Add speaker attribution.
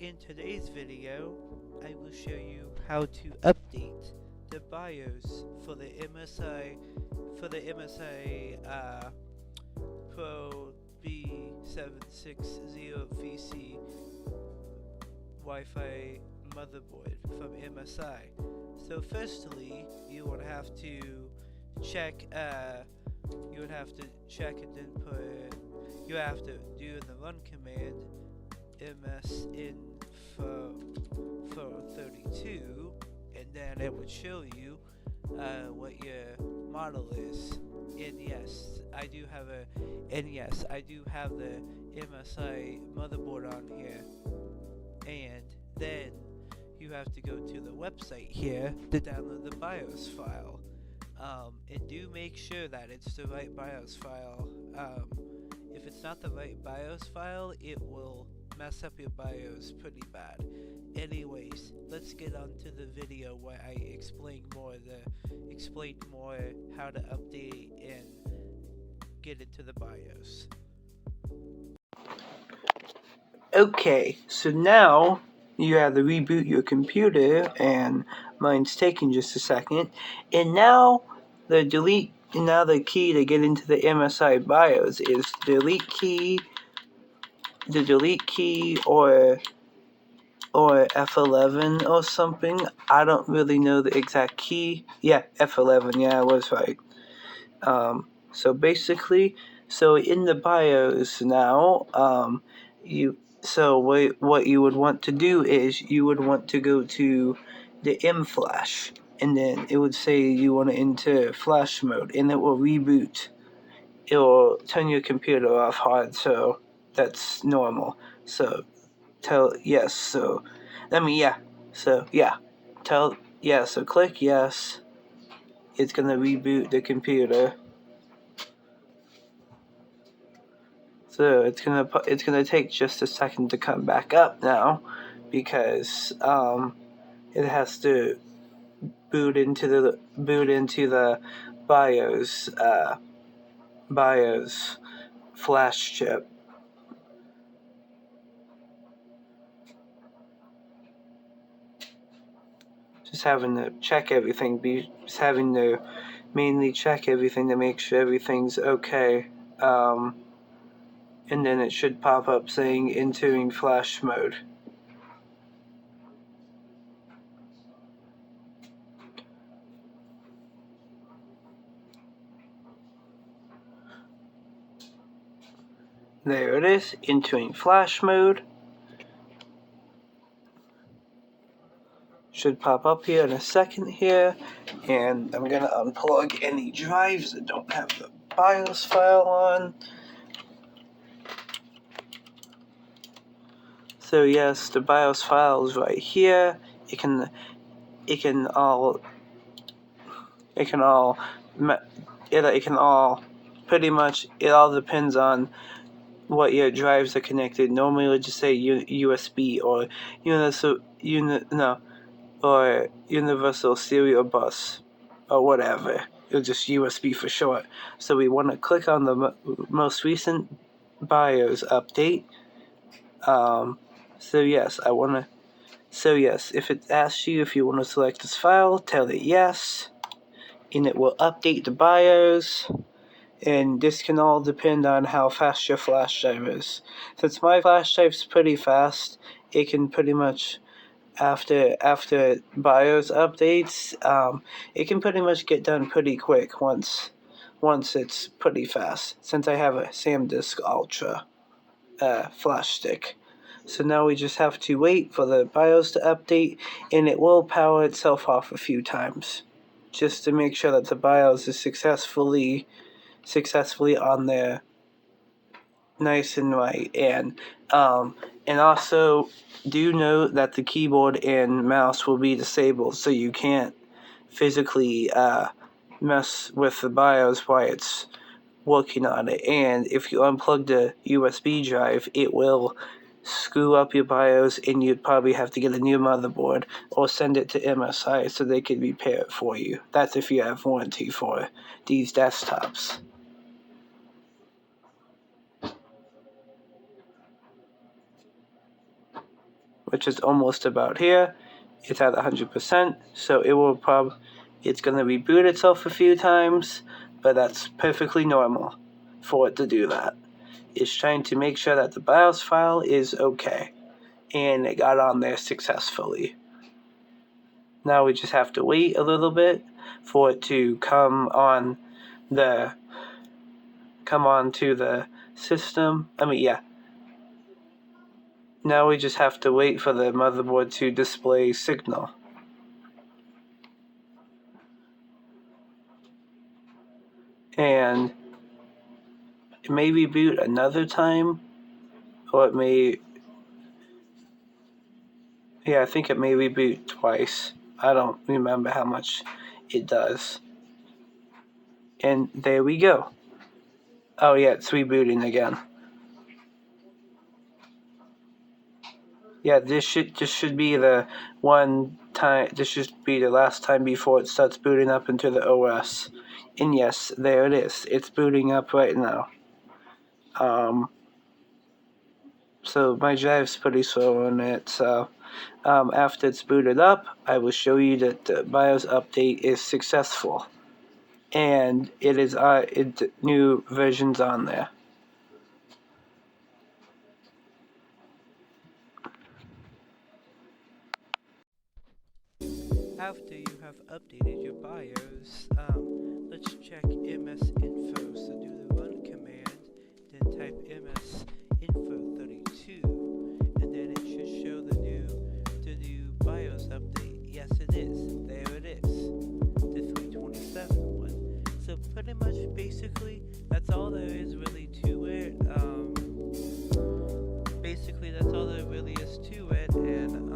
Speaker 1: In today's video, I will show you how to update the BIOS for the MSI PRO-B760-VC-WIFI motherboard from MSI. So firstly, you would have to check and then you have to do the run command msinfo32, and then it would show you what your model is. And yes, I do have the MSI motherboard on here. And then you have to go to the website here to download the BIOS file. And do make sure that it's the right BIOS file. If it's not the right BIOS file, it will mess up your BIOS pretty bad. Anyways, let's get on to the video where I explain more how to update and get into the BIOS. Okay, so now you have to reboot your computer, and mine's taking just a second. And now the key to get into the MSI BIOS is the delete key or F11 or something. I don't really know the exact key. Yeah, F11. Yeah, I was right. So basically, in the BIOS now, what you would want to do is you would want to go to the M flash, and then it would say you want to enter flash mode, and it will reboot. It will turn your computer off hard, so that's normal. So click yes. So click yes. It's gonna reboot the computer. So it's gonna take just a second to come back up now, because it has to boot into the BIOS flash chip. Just having to mainly check everything to make sure everything's okay. And then it should pop up saying entering flash mode. There it is, entering flash mode. Should pop up here in a second here, and I'm gonna unplug any drives that don't have the BIOS file on. So yes, the BIOS file is right here. It all depends on what your drives are connected. Normally, let's just say USB or universal serial bus or whatever. It's just USB for short. So we want to click on the most recent BIOS update. If it asks you if you want to select this file, tell it yes, and it will update the BIOS. And this can all depend on how fast your flash drive is. Since my flash drive's pretty fast, it can pretty much, after BIOS updates, it can pretty much get done pretty quick once it's pretty fast, since I have a SanDisk Ultra flash stick. So now we just have to wait for the BIOS to update, and it will power itself off a few times, just to make sure that the BIOS is successfully on there nice and right. And also do note that the keyboard and mouse will be disabled, so you can't physically mess with the BIOS while it's working on it. And if you unplug the USB drive, it will screw up your BIOS, and you'd probably have to get a new motherboard or send it to MSI so they can repair it for you. That's if you have warranty for these desktops. which is almost about here. It's at 100%, so it's going to reboot itself a few times, but that's perfectly normal for it to do that. It's trying to make sure that the BIOS file is okay, and it got on there successfully. Now we just have to wait a little bit for it to come onto the system. Now we just have to wait for the motherboard to display signal. And it may reboot another time, or it may... Yeah, I think it may reboot twice. I don't remember how much it does. And there we go. Oh yeah, it's rebooting again. Yeah, this should be the one time. This should be the last time before it starts booting up into the OS. And yes, there it is. It's booting up right now. So my drive's pretty slow on it. So after it's booted up, I will show you that the BIOS update is successful, and it is new versions on there. After you have updated your BIOS, let's check ms info. So do the run command, then type ms info 32, and then it should show the new BIOS update. Yes, it is. There it is. The 327 one. So pretty much, basically, that's all there is really to it. Basically, that's all there really is to it, and